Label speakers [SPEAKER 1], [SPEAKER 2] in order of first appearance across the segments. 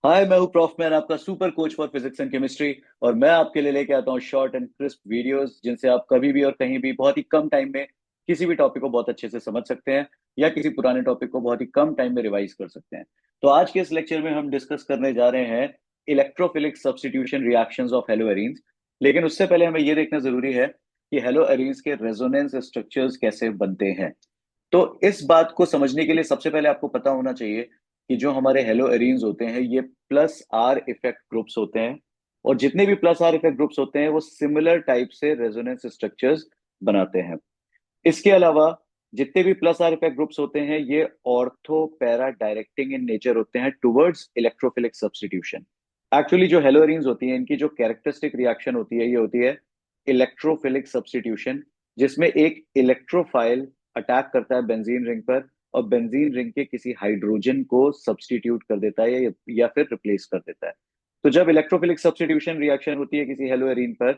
[SPEAKER 1] हाय, मैं हूँ prof man, आपका super coach for physics and chemistry. और मैं आपके लिए लेके आता हूँ शॉर्ट एंड क्रिस्प वीडियोस जिनसे आप कभी भी और कहीं भी बहुत ही कम टाइम में किसी भी टॉपिक को बहुत अच्छे से समझ सकते हैं या किसी पुराने टॉपिक को बहुत ही कम टाइम में रिवाइज कर सकते हैं। तो आज के इस लेक्चर में हम डिस्कस करने जा रहे हैं electrophilic substitution reactions of hello arenes. लेकिन उससे पहले हमें यह देखना जरूरी है कि हेलो एरीन्स के रेजोनेंस स्ट्रक्चर्स कैसे बनते हैं। तो इस बात को समझने के लिए सबसे पहले आपको पता होना चाहिए कि जो हमारे हेलो एरीन्स होते हैं ये प्लस आर इफेक्ट ग्रुप्स होते हैं। और जितने भी प्लस आर इफेक्ट ग्रुप्स होते हैं वो सिमिलर टाइप से रेजोनेंस स्ट्रक्चर्स बनाते हैं। इसके अलावा जितने भी प्लस आर इफेक्ट ग्रुप्स होते हैं ये ortho para directing in nature होते हैं टुवर्ड्स इलेक्ट्रोफिलिक सब्स्टिट्यूशन। एक्चुअली जो हेलो एरीन्स होती हैं इनकी जो कैरेक्टरिस्टिक रिएक्शन होती है ये होती है इलेक्ट्रोफिलिक सब्स्टिट्यूशन, जिसमें एक इलेक्ट्रोफाइल अटैक करता है बेंजीन रिंग पर और बेंजीन रिंग के किसी हाइड्रोजन को सब्स्टिट्यूट कर देता है या फिर रिप्लेस कर देता है। तो जब इलेक्ट्रोफिलिक सब्स्टिट्यूशन रिएक्शन होती है किसी हेलो एरीन पर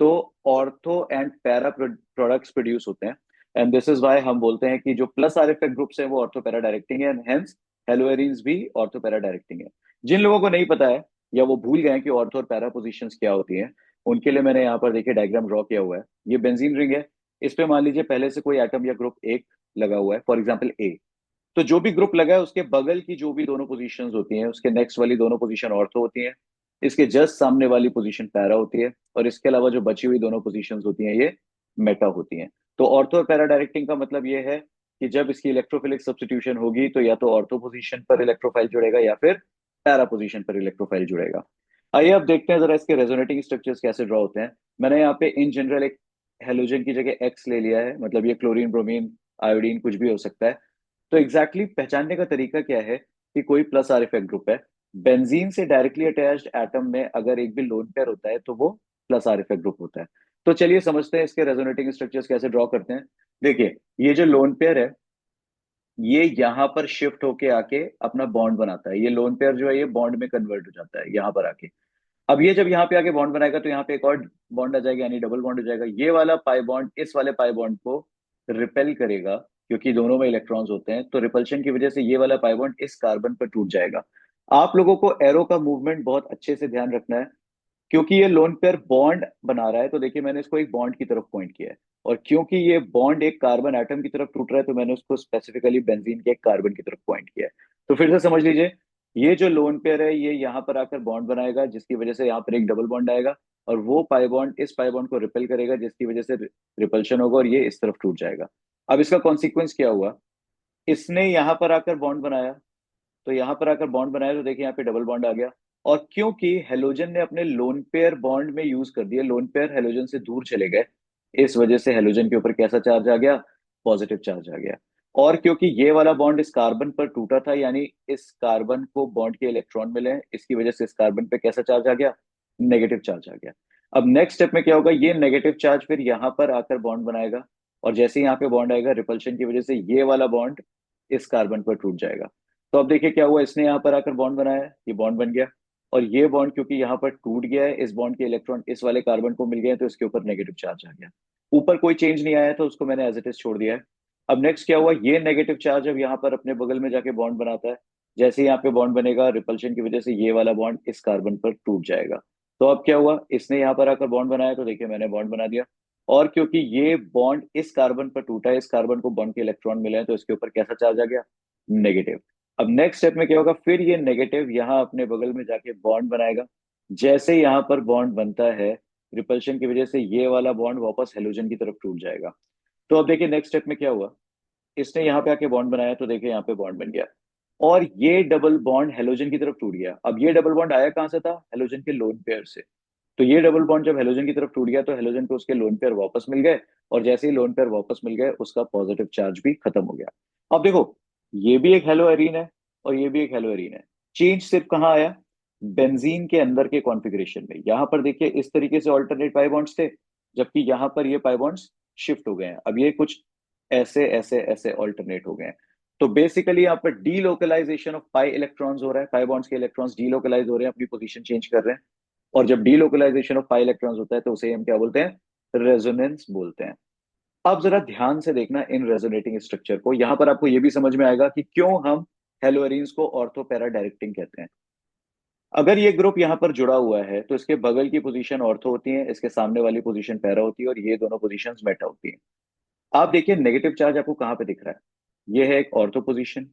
[SPEAKER 1] तो ortho and para products produce होते हैं। एंड दिस इज वाई हम बोलते हैं कि जो प्लस आर इफेक्ट ग्रुप्स हैं वो ऑर्थो पैरा डायरेक्टिंग है, हेंस हेलो एरीन्स भी ऑर्थो पैरा डायरेक्टिंग है। जिन लोगों को नहीं पता है या वो भूल गए हैं कि ऑर्थो और पैरा पोजिशंस क्या होती हैं, उनके लिए मैंने यहाँ पर देखिए डायग्राम ड्रॉ किया हुआ है। ये बेंजीन रिंग है। इस पे मान लीजिए पहले से कोई एटम या ग्रुप एक लगा हुआ है, फॉर एग्जाम्पल ए। तो जो भी ग्रुप लगा है उसके बगल की जो भी दोनों पोजीशंस होती हैं उसके नेक्स्ट वाली दोनों पोजीशन ऑर्थो होती हैं। इसके जस्ट सामने वाली पोजीशन पैरा होती है और इसके अलावा जो बची हुई दोनों पोजीशंस होती हैं ये मेटा होती हैं। तो ऑर्थो और पैरा डायरेक्टिंग का मतलब ये है कि जब इसकी इलेक्ट्रोफिलिक सब्स्टिट्यूशन होगी तो या तो ऑर्थो पोजीशन पर इलेक्ट्रोफाइल जुड़ेगा या फिर पैरा पोजीशन पर इलेक्ट्रोफाइल जुड़ेगा। आइए अब देखते हैं जरा इसके रेजोनेटिंग स्ट्रक्चर्स कैसे ड्रॉ होते हैं। मैंने यहाँ पे इन जनरल एक हेलोजन की जगह एक्स ले लिया है, मतलब ये क्लोरीन ब्रोमीन आयोडीन कुछ भी हो सकता है। तो एग्जैक्टली पहचानने का तरीका क्या है कि कोई प्लस आर इफेक्ट ग्रुप है। बेंजीन से डायरेक्टली अटैच्ड एटम में अगर एक भी लोन पेयर होता है तो वो प्लस आर इफेक्ट ग्रुप होता है। तो चलिए समझते हैं इसके रेजोनेटिंग स्ट्रक्चर्स कैसे ड्रॉ करते हैं। देखिए, ये जो लोन पेयर है ये यहाँ पर शिफ्ट होके आके अपना बॉन्ड बनाता है। ये लोन पेयर जो है ये बॉन्ड में कन्वर्ट हो जाता है यहाँ पर आके। अब ये जब यहाँ पे आके बॉन्ड बनाएगा तो यहाँ पे एक और बॉन्ड आ जाएगा, यानी डबल बॉन्ड हो जाएगा। ये वाला पाई बॉन्ड इस वाले पाई बॉन्ड को रिपेल करेगा क्योंकि दोनों में इलेक्ट्रॉन्स होते हैं, तो रिपल्शन की वजह से ये वाला पाई बॉन्ड इस कार्बन पर टूट जाएगा। आप लोगों को एरो का मूवमेंट बहुत अच्छे से ध्यान रखना है क्योंकि ये लोन पेयर बॉन्ड बना रहा है। तो देखिए मैंने इसको एक बॉन्ड की तरफ पॉइंट किया है और क्योंकि ये बॉन्ड एक कार्बन एटम की तरफ टूट रहा है तो मैंने उसको स्पेसिफिकली बेंजीन के एक कार्बन की तरफ पॉइंट किया है। तो फिर से समझ लीजिए, ये जो लोन पेयर है ये यहाँ पर आकर बॉन्ड बनाएगा जिसकी वजह से यहाँ पर एक डबल बॉन्ड आएगा और वो पाई बॉन्ड इस पाई बॉन्ड को रिपेल करेगा जिसकी वजह से रिपल्शन होगा और ये इस तरफ टूट जाएगा। अब इसका कॉन्सिक्वेंस क्या हुआ, इसने यहाँ पर आकर बॉन्ड बनाया, तो यहाँ पर आकर बॉन्ड बनाया तो देखिए यहाँ पे डबल बॉन्ड आ गया। और क्योंकि हेलोजन ने अपने लोन पेयर बॉन्ड में यूज कर दिया, लोन पेयर हेलोजन से दूर चले गए, इस वजह से हेलोजन के ऊपर कैसा चार्ज आ गया, पॉजिटिव चार्ज आ गया। और क्योंकि ये वाला बॉन्ड इस कार्बन पर टूटा था, यानी इस कार्बन को बॉन्ड के इलेक्ट्रॉन मिले हैं, इसकी वजह से इस कार्बन पे कैसा चार्ज आ गया, नेगेटिव चार्ज आ गया। अब नेक्स्ट स्टेप में क्या होगा, ये नेगेटिव चार्ज फिर यहाँ पर आकर बॉन्ड बनाएगा और जैसे ही यहाँ पे बॉन्ड आएगा रिपल्शन की वजह से ये वाला बॉन्ड इस कार्बन पर टूट जाएगा। तो अब देखिए क्या हुआ, इसने यहाँ पर आकर बॉन्ड बनाया, ये बॉन्ड बन गया और ये बॉन्ड क्योंकि यहाँ पर टूट गया है, इस बॉन्ड के इलेक्ट्रॉन इस वाले कार्बन को मिल गए हैं, तो इसके ऊपर नेगेटिव चार्ज आ गया। ऊपर कोई चेंज नहीं आया तो उसको मैंने एज इट इज छोड़ दिया है। अब नेक्स्ट क्या हुआ, ये नेगेटिव चार्ज अब यहाँ पर अपने बगल में जाके बॉन्ड बनाता है। जैसे ही यहाँ पे बॉन्ड बनेगा रिपल्शन की वजह से ये वाला बॉन्ड इस कार्बन पर टूट जाएगा। तो अब क्या हुआ, इसने यहाँ पर आकर बॉन्ड बनाया तो देखिए मैंने बॉन्ड बना दिया। और क्योंकि ये बॉन्ड इस कार्बन पर टूटा है, इस कार्बन को बॉन्ड के इलेक्ट्रॉन मिले हैं, तो इसके ऊपर कैसा चार्ज आ गया, नेगेटिव। अब नेक्स्ट स्टेप में क्या होगा, फिर ये नेगेटिव यहाँ अपने बगल में जाके बॉन्ड बनाएगा। जैसे यहाँ पर बॉन्ड बनता है रिपल्शन की वजह से ये वाला बॉन्ड वापस हेलोजन की तरफ टूट जाएगा। तो अब देखिए नेक्स्ट स्टेप में क्या हुआ, इसने यहाँ पे आके बॉन्ड बनाया तो देखिए यहाँ पे बॉन्ड बन गया और ये डबल बॉन्ड हेलोजन की तरफ टूट गया। अब ये डबल बॉन्ड आया कहाँ से था, हेलोजन के लोन पेयर से। तो ये डबल बॉन्ड जब हेलोजन की तरफ टूट गया तो हेलोजन को उसके लोन पेयर वापस मिल गए और जैसे ही लोन पेयर वापस मिल गए उसका पॉजिटिव चार्ज भी खत्म हो गया। अब देखो, ये भी एक हेलो एरीन है और ये भी एक हेलो एरीन है। चेंज सिर्फ कहाँ आया, बेंजीन के अंदर के कॉन्फ़िगरेशन में। यहाँ पर देखिए इस तरीके से ऑल्टरनेट पाई बॉन्ड्स थे, जबकि यहाँ पर ये पाई बॉन्ड्स शिफ्ट हो गए हैं। अब ये कुछ ऐसे ऐसे ऐसे ऑल्टरनेट हो गए हैं। तो बेसिकली यहाँ पर डीलोकलाइजेशन ऑफ पाई इलेक्ट्रॉन्स हो रहा है, पाई बॉन्ड्स के इलेक्ट्रॉन्स डीलोकलाइज हो रहे हैं, अपनी पोजीशन चेंज कर रहे हैं। और जब डीलोकलाइजेशन ऑफ पाई इलेक्ट्रॉन्स होता है तो उसे हम क्या बोलते हैं, रेजोनेंस बोलते हैं। अब जरा ध्यान से देखना इन रेजोनेटिंग स्ट्रक्चर को, यहां पर आपको यह भी समझ में आएगा कि क्यों हम हेलोएरीन्स को ऑर्थो पैरा डायरेक्टिंग कहते हैं। अगर ये ग्रुप यहाँ पर जुड़ा हुआ है तो इसके बगल की पोजीशन ऑर्थो होती है, इसके सामने वाली पोजीशन पैरा होती है, और ये दोनों पोजीशंस मेटा होती हैं। आप देखिए नेगेटिव चार्ज आपको कहाँ पे दिख रहा है। ये है एक ऑर्थो पोजीशन,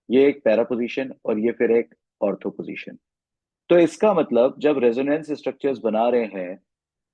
[SPEAKER 1] ये एक पैरा पोजीशन, और ये फिर एक ऑर्थो पोजीशन। तो इसका मतलब जब रेजोनेंस स्ट्रक्चर्स बना रहे हैं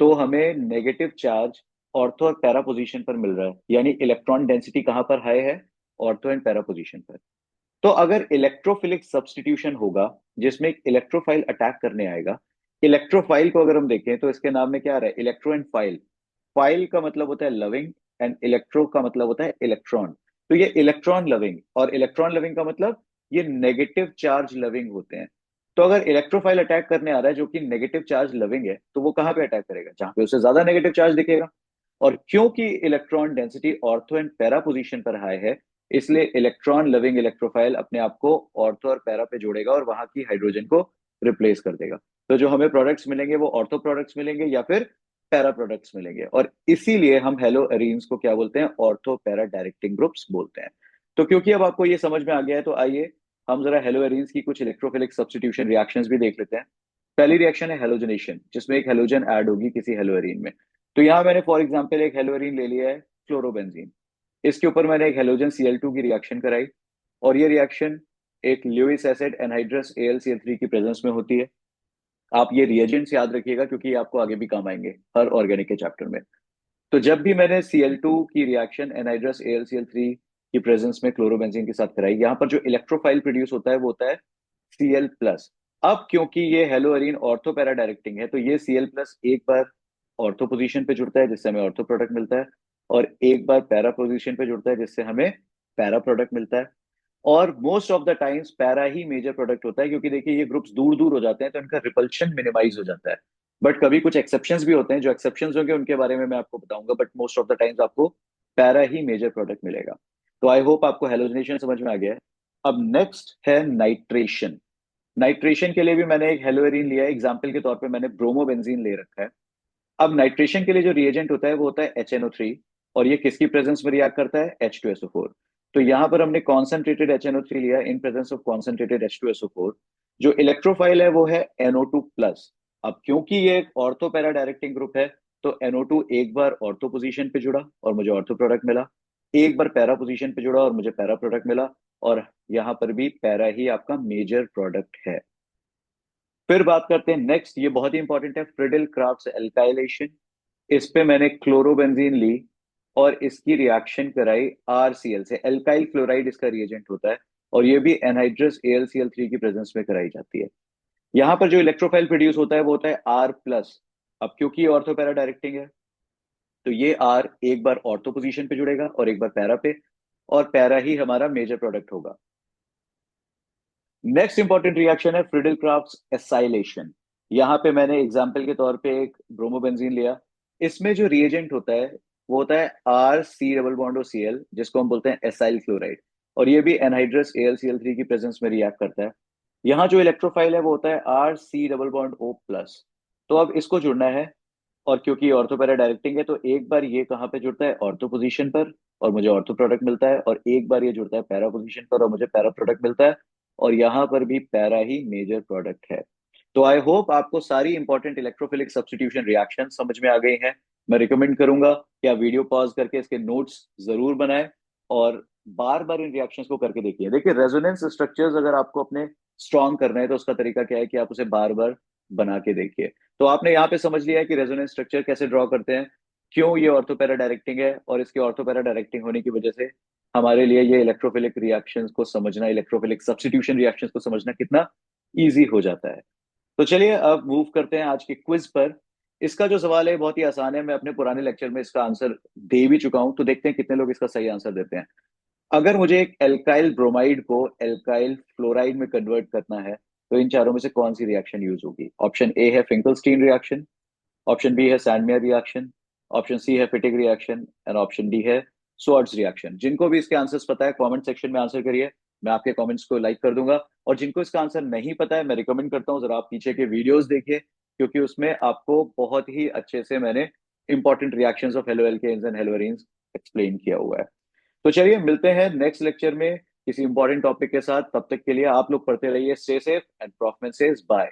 [SPEAKER 1] तो हमें नेगेटिव चार्ज ऑर्थो और पैरा पोजीशन पर मिल रहा है, यानी इलेक्ट्रॉन डेंसिटी कहाँ पर हाई है, ऑर्थो एंड पैरा पोजीशन पर। तो अगर इलेक्ट्रोफिलिक सब्स्टिट्यूशन होगा जिसमें एक इलेक्ट्रोफाइल अटैक करने आएगा, इलेक्ट्रोफाइल को अगर हम देखें तो इसके नाम में क्या आ रहा है, इलेक्ट्रो एंड फाइल। फाइल का मतलब होता है लविंग, एंड इलेक्ट्रो का मतलब होता है इलेक्ट्रॉन। तो ये इलेक्ट्रॉन लविंग, और इलेक्ट्रॉन लविंग का मतलब ये नेगेटिव चार्ज लविंग होते हैं। तो अगर इलेक्ट्रोफाइल अटैक करने आ रहा है जो कि नेगेटिव चार्ज लविंग है, तो वो कहाँ पे अटैक करेगा, जहां पे उससे ज्यादा नेगेटिव चार्ज दिखेगा। और क्योंकि electron density ortho and para position पर हाई है, इसलिए इलेक्ट्रॉन लविंग इलेक्ट्रोफाइल अपने आप को ऑर्थो और पैरा पे जोड़ेगा और वहां की हाइड्रोजन को रिप्लेस कर देगा। तो जो हमें प्रोडक्ट्स मिलेंगे वो ऑर्थो प्रोडक्ट्स मिलेंगे या फिर पैरा प्रोडक्ट्स मिलेंगे, और इसीलिए हम हेलो अरीन्स को क्या बोलते हैं, ऑर्थो पैरा डायरेक्टिंग ग्रुप्स बोलते हैं। तो क्योंकि अब आपको ये समझ में आ गया है, तो आइए हम जरा हेलो अरीन्स की कुछ इलेक्ट्रोफिलिक सब्स्टिट्यूशन रिएक्शंस भी देख लेते हैं। पहली रिएक्शन है हेलोजनेशन, जिसमें एक हेलोजन ऐड होगी किसी हेलोअरीन में। तो यहाँ मैंने फॉर एग्जांपल एक हेलोअरीन ले लिया है क्लोरोबेंजीन, इसके ऊपर मैंने एक हेलोजन Cl2 की रिएक्शन कराई, और ये रिएक्शन एक ल्यूइस एसिड एनहाइड्रस AlCl3 की प्रेजेंस में होती है। आप ये रिएजेंट्स याद रखिएगा क्योंकि ये आपको आगे भी काम आएंगे हर ऑर्गेनिक के चैप्टर में। तो जब भी मैंने Cl2 की रिएक्शन एनहाइड्रस AlCl3 की प्रेजेंस में क्लोरोबेंजीन के साथ कराई, यहाँ पर जो इलेक्ट्रोफाइल प्रोड्यूस होता है वो होता है Cl+। अब क्योंकि ये हेलोअरीन ऑर्थो पैरा डायरेक्टिंग है, तो ये Cl+ एक बार ऑर्थो पोजीशन पे जुड़ता है जिससे हमें ऑर्थो प्रोडक्ट मिलता है, और एक बार पैरा पोजीशन पे जुड़ता है जिससे हमें पैरा प्रोडक्ट मिलता है। और मोस्ट ऑफ द टाइम्स पैरा ही मेजर प्रोडक्ट होता है, क्योंकि देखिए ये ग्रुप्स दूर दूर हो जाते हैं तो इनका रिपल्शन मिनिमाइज हो जाता है। बट कभी कुछ एक्सेप्शंस भी होते हैं, जो एक्सेप्शंस होंगे उनके बारे में मैं आपको बताऊंगा, but most of the times आपको पैरा ही मेजर प्रोडक्ट मिलेगा। तो आई होप आपको हेलोजनेशन समझ में आ गया है। अब नेक्स्ट है नाइट्रेशन। नाइट्रेशन के लिए भी मैंने एक हेलोअरीन लिया है, एग्जाम्पल के तौर पे मैंने ब्रोमोबेंजीन ले रखा है। अब नाइट्रेशन के लिए जो रिएजेंट होता है वो होता है HNO3, और ये किसकी प्रेजेंस में रिएक्ट करता है, H2SO4। तो यहाँ पर हमने कॉन्सेंट्रेटेड HNO3 लिया in presence of concentrated H2SO4। जो इलेक्ट्रोफाइल है वो है NO2+। अब क्योंकि ये एक ऑर्थो पैरा डायरेक्टिंग ग्रुप है, तो NO2 एक बार ऑर्थो पोजीशन पे जुड़ा और मुझे ऑर्थो प्रोडक्ट मिला, एक बार पैरा पोजीशन पे जुड़ा और मुझे पैरा प्रोडक्ट मिला, और यहाँ पर भी पैरा ही आपका मेजर प्रोडक्ट है। फिर बात करते हैं नेक्स्ट, ये बहुत ही इंपॉर्टेंट है, फ्रिडल क्राफ्ट्स एल्काइलेशन। इस पे मैंने क्लोरोबेंजीन ली और इसकी रिएक्शन कराई RCl से, एल्काइल क्लोराइड इसका रिएजेंट होता है, और ये भी एनहाइड्रस AlCl3 की प्रेजेंस में कराई जाती है। यहाँ पर जो इलेक्ट्रोफाइल प्रोड्यूस होता है वो होता है R+। अब क्योंकि ये ऑर्थो पैरा डायरेक्टिंग है, तो ये R एक बार ऑर्थो पोजीशन पे जुड़ेगा और एक बार पैरा पे, और पैरा ही हमारा मेजर प्रोडक्ट होगा। नेक्स्ट इंपॉर्टेंट रिएक्शन है फ्रिडल क्राफ्ट्स एसाइलेशन। यहाँ पे मैंने एग्जाम्पल के तौर पे एक ब्रोमोबेंजीन लिया। इसमें जो रिएजेंट होता है वो होता है RC double bond O Cl, जिसको हम बोलते हैं एसाइल क्लोराइड, और ये भी एनहाइड्रस AlCl3 की प्रेजेंस में रिएक्ट करता है। यहाँ जो इलेक्ट्रोफाइल है वो होता है RC डबल बॉन्ड O+। तो अब इसको जुड़ना है, और क्योंकि ऑर्थो पैरा डायरेक्टिंग है तो एक बार ये कहाँ पे जुड़ता है, ऑर्थो पोजीशन पर, और मुझे ऑर्थो प्रोडक्ट मिलता है, और एक बार ये जुड़ता है पैरा पोजीशन पर और मुझे पैरा प्रोडक्ट मिलता है, और यहाँ पर भी पैरा ही मेजर प्रोडक्ट है। तो आई होप आपको सारी इंपॉर्टेंट इलेक्ट्रोफिलिक सब्स्टिट्यूशन रिएक्शन समझ में आ गई हैं। मैं रिकमेंड करूंगा कि आप वीडियो पॉज करके इसके नोट्स जरूर बनाएं, और बार बार इन रिएक्शंस को करके देखिए। देखिए रेजोनेंस स्ट्रक्चर्स अगर आपको अपने स्ट्रॉन्ग करना है तो उसका तरीका क्या है कि आप उसे बार बार बना के देखिए। तो आपने यहाँ पे समझ लिया है कि रेजोनेंस स्ट्रक्चर कैसे ड्रॉ करते हैं, क्यों ये ऑर्थोपैरा डायरेक्टिंग है, और इसके ऑर्थोपैरा डायरेक्टिंग होने की वजह से हमारे लिए ये इलेक्ट्रोफिलिक रिएक्शंस को समझना, इलेक्ट्रोफिलिक सब्स्टिट्यूशन रिएक्शंस को समझना कितना इजी हो जाता है। तो चलिए अब मूव करते हैं आज के क्विज पर। इसका जो सवाल है बहुत ही आसान है, मैं अपने पुराने लेक्चर में इसका आंसर दे भी चुका हूं, तो देखते हैं कितने लोग इसका सही आंसर देते हैं। अगर मुझे एक एल्काइल ब्रोमाइड को एल्काइल फ्लोराइड में कन्वर्ट करना है, तो इन चारों में से कौन सी रिएक्शन यूज होगी। ऑप्शन ए है फिंकलस्टीन रिएक्शन, ऑप्शन बी है सैंडमेयर रिएक्शन, ऑप्शन सी है फिटिक रिएक्शन, एंड ऑप्शन डी है स्वार्ट्ज रिएक्शन। जिनको भी इसके आंसर्स पता है कमेंट सेक्शन में आंसर करिए, मैं आपके कमेंट्स को लाइक कर दूंगा। और जिनको इसका आंसर नहीं पता है, मैं रिकमेंड करता हूँ जरा आप पीछे के वीडियोस देखिए, क्योंकि उसमें आपको बहुत ही अच्छे से मैंने important reactions of haloalkanes and haloarenes explain किया हुआ है। तो चलिए मिलते हैं नेक्स्ट लेक्चर में किसी इंपॉर्टेंट टॉपिक के साथ। तब तक के लिए आप लोग पढ़ते रहिए। स्टे सेफ एंड प्रॉफ में सेज बाय।